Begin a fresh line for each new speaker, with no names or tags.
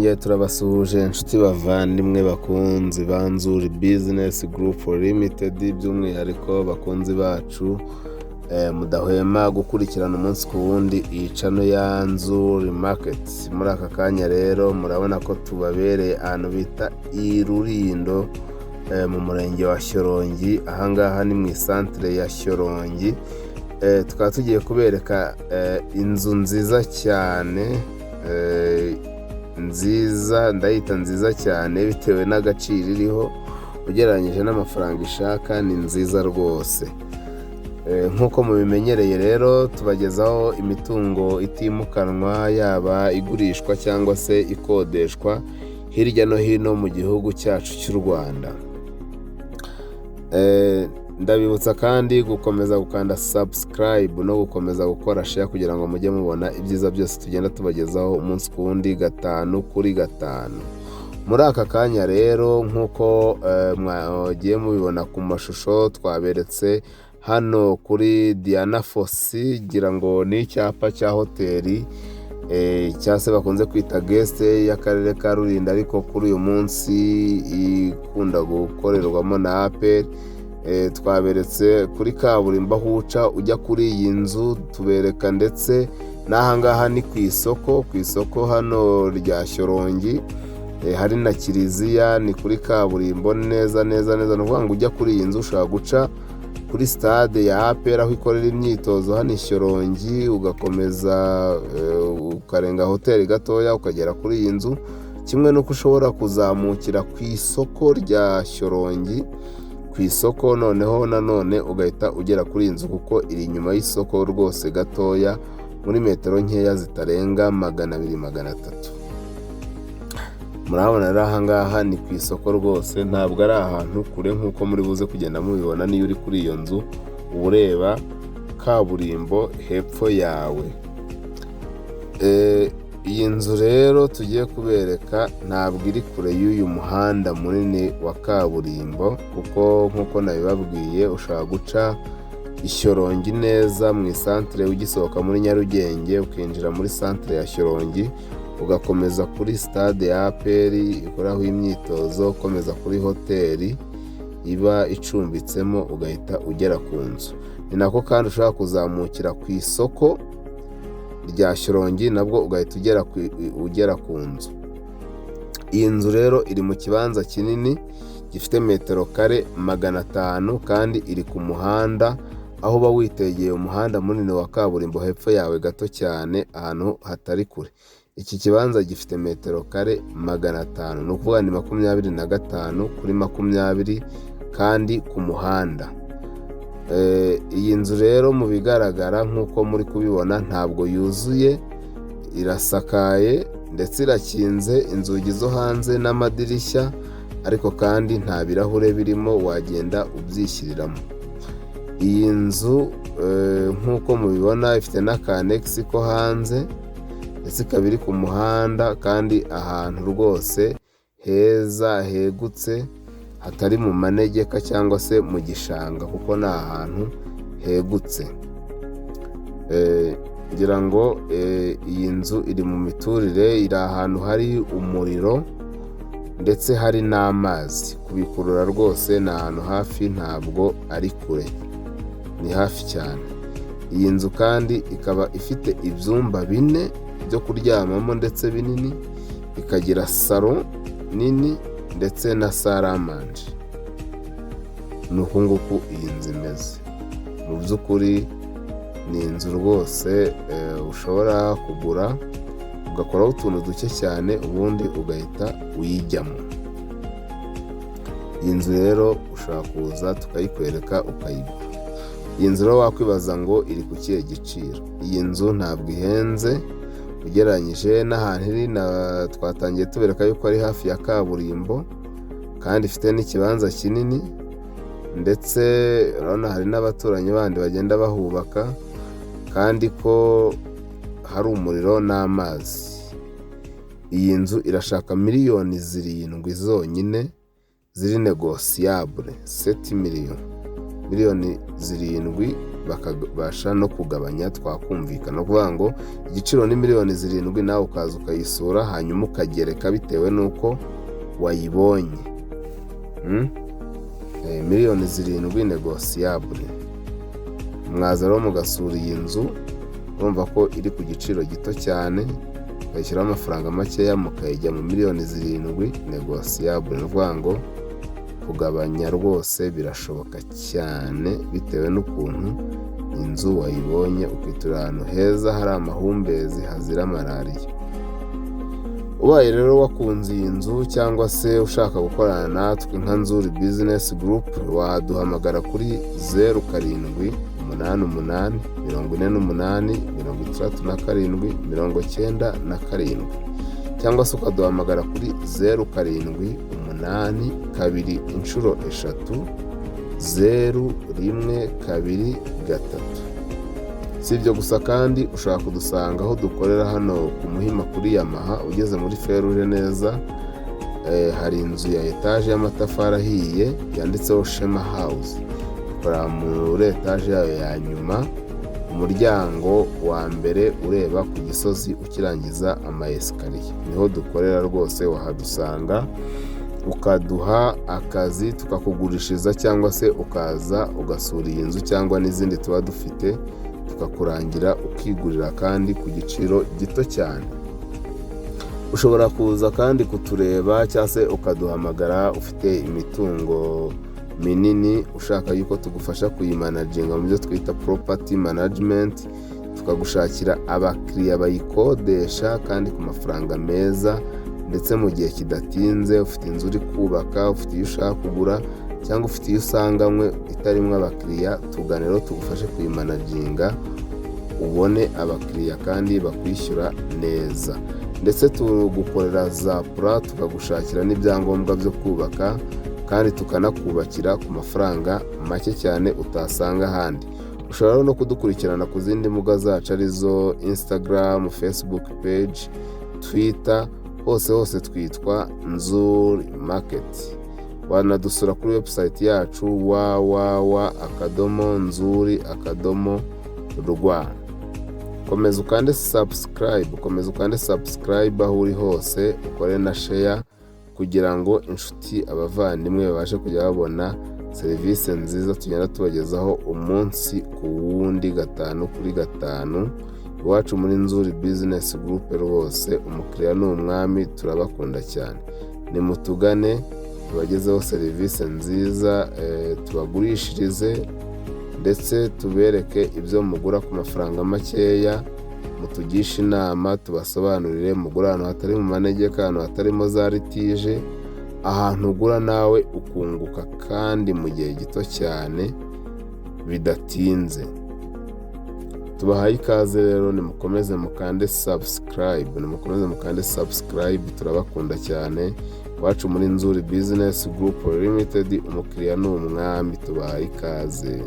Twongeye turabasuhuje inshuti bavandimwe bakunzi ba Nzuri Business Group Limited, by'umwihariko bakunzi bacu mudahwema gukurikirana umunsi ku wundi iyi channel ya Nzuri Market. Muri aka kanya rero murabona ko tubabereye ahantu bita i Rulindo mu murenge wa Shyorongi. Ahangaha ni mu centre ya Shyorongi. Tukaba tugiye kubereka inzu nziza cyane, nziza, ndayita nziza cyane bitewe n'agaciro iriho ugereranyije n'amafaranga ishaka. Ni nziza rwose. Nk'uko mubimenyereye rero tubagezaho imitungo itimukanwa, yaba igurishwa cyangwa se ikodeshwa hirya no hino mu gihugu cyacu cy'u Rwanda. Ndabibutsa kandi gukomeza gukanda subscribe no gukomeza gukora share kugira ngo mujye mubona ibyiza byose tugenda tubagezaho umunsi ku wundi, 5 kuri 5. Muri aka kanya rero nk'uko mwagiye mubibona ku mashusho, twaberetse hano kuri Diana Fosi, gira ngo ni icyapa cya hoteli cyangwa se bakunze kwita guest y'akarere ka Rulindo, ariko kuri uyu munsi ikunda gukorerwamo na APR. Twaberetse kuri kaburimbo aho uca ujya kuri iyi nzu, tubereka ndetse n'ahangaha ni ku isoko hano rya Shyorongi. Hari na kiliziya, ni kuri kaburimbo neza. Ni ukuvuga ngo ujya kuri iyi nzu ushobora guca kuri stade ya APR aho ikorera imyitozo hano i Shyorongi, ugakomeza ukarenga hoteli gatoya ukagera kuri iyi nzu, kimwe n'uko ushobora kuzamukira ku isoko rya Shyorongi. Ku isoko noneho nanone ugahita ugera kuri iyi nzu, kuko iri inyuma y'isoko rwose gatoya, muri metero nkeya zitarenga 200-300. Murabona rero ahangaha ni ku isoko rwose, ntabwo ari ahantu kure nk'uko muri buze kugenda mubibona. Niyo uri kuri iyo nzu uba ureba kaburimbo hepfo yawe. Iyi nzu rero tugiye kubereka ntabwo iri kure y'uyu muhanda munini wa kaburimbo, kuko nk'uko nabibabwiye ushobora guca i Shyorongi neza mu isantere ugisohoka muri Nyarugenge, ukinjira muri santere ya Shyorongi, ugakomeza kuri stade ya APR ikoraho imyitozo, ukomeza kuri hoteli iba icumbitsemo, ugahita ugera ku nzu. Ni nako kandi ushobora kuzamukira ku isoko rya Shyorongi, nabwo ugahita ugera ku nzu. Iyi nzu rero iri mu kibanza kinini gifite metero kare 500, kandi iri ku muhanda aho uba witegeye umuhanda munini wa kaburimbo hepfo yawe gato cyane, ahantu hatari kure. Iki kibanza gifite metero kare 500, ni ukuvuga ni 25 kuri 20, kandi ku muhanda. Iyi nzu rero mu bigaragara nk'uko muri kubibona ntabwo yuzuye, irasakaye ndetse irakinze inzugi zo hanze n'amadirishya, ariko kandi nta birahure birimo wagenda ubyishyiriramo. Iyi nzu nk'uko mubibona ifite n'akanexi ko hanze, ndetse ikaba iri ku muhanda kandi ahantu rwose heza hegutse, hatari mu manegeka cyangwa se mu gishanga, kuko ni ahantu hegutse. Ngira ngo iyi nzu iri mu miturire, iri ahantu hari umuriro ndetse hari n'amazi kubikurura rwose. Ni ahantu hafi, ntabwo ari kure, ni hafi cyane. Iyi nzu kandi ikaba ifite ibyumba 4 byo kuryamamo ndetse binini, ikagira salo nini ndetse na saramanje. Ni uku nguku iyi nzu imeze. Mu by'ukuri ni inzu rwose ushobora kugura ugakoraho utuntu duke cyane, ubundi ugahita uyijyamo. Iyi nzu rero ushobora kuza tukayikwereka ukayigura. Iyi nzu rero wakwibaza ngo iri ku kihe giciro? Iyi nzu ntabwo ihenze ugereranyije n'ahantu iri. Twatangiye tubereka yuko ari hafi ya kaburimbo, kandi ifite n'ikibanza kinini, ndetse urabona hari n'abaturanyi bandi bagenda bahubaka, kandi ko hari umuriro n'amazi. Iyi nzu irashaka miliyoni 7 zonyine, ziri negosiyabule. 7 miliyoni bakabasha no kugabanya, twakumvikana kuvuga ngo igiciro ni miliyoni 7, nawe ukaza ukayisura hanyuma ukagereka bitewe n'uko wayibonye. Miliyoni 7 negosiyabule. Mwaza rero mugasura iyi nzu, urumva ko iri ku giciro gito cyane, ukayishyiraho amafaranga makeya mukayijya mu miliyoni 7 negosiyabule. Ni ukuvuga ngo kugabanya rwose birashoboka cyane bitewe n'ukuntu inzu wayibonye, ukitura ahantu heza hari amahumbezi hazira malariya. Ubaye rero wakunze iyi nzu cyangwa se ushaka gukorana natwe nka Nzuri Business Group, waduhamagara kuri 0788486797 cyangwa se ukaduhamagara kuri 0782 Si ibyo gusa kandi ushobora kudusanga aho dukorera hano ku Muhima kuri Yamaha, ugeze muri feruje neza, hari inzu ya etaje y'amatafari ahiye yanditseho Shema House. Dukora muri etaje yayo ya nyuma, umuryango wa mbere ureba ku Gisozi ukirangiza amayesikariye. Niho dukorera rwose, wahadusanga ukaduha akazi tukakugurishiriza, cyangwa se ukaza ugasura iyi nzu cyangwa n'izindi tuba dufite, tukakurangira ukigurira kandi ku giciro gito cyane. Ushobora kuza kandi kutureba cyangwa se ukaduhamagara ufite imitungo minini ushaka yuko tugufasha kuyimanaginga mu byo twita property management, tukagushakira abakiriya bayikodesha kandi ku mafaranga meza, ndetse mu gihe kidatinze. Ufite inzu uri kubaka, ufite iyo ushaka kugura, cyangwa ufite iyo usanganywe itarimo abakiriya, tugane rero tugufashe kuyimanaginga, ubone abakiriya kandi bakwishyura neza. Ndetse tugukorera za pura, tukagushakira n'ibyangombwa byo kubaka, kandi tukanakubakira ku mafaranga make cyane utasanga ahandi. Ushobora no kudukurikirana ku zindi mbuga zacu arizo Instagram, Facebook page, Twitter, hose twitwa Nzuri Market. Wanadusura kuri website yacu www.nzuri.rw. Komeza ukande subscribe aho uri hose, ukore na share kugira ngo inshuti abavandimwe babashe kujya babona serivisi nziza tugenda tubagezaho umunsi ku wundi, 5 kuri 5. Iwacu muri Nzuri Business Group rwose umukiriya ni umwami, turabakunda cyane. Nimutugane tubagezeho serivisi nziza, tubagurishirize ndetse tubereke ibyo mugura ku mafaranga makeya, mutugishe inama, tubasobanurire. Mugura ahantu hatari mu manegeka, ahantu hatarimo za litije, ahantu ugura nawe ukunguka kandi mu gihe gito cyane bidatinze. Tubahaye ikaze rero, nimukomeze mukande subscribe, turabakunda cyane. Wacu muri Nzuri Business Group Limited, umukiriya ni umwami, tubahaye ikaze.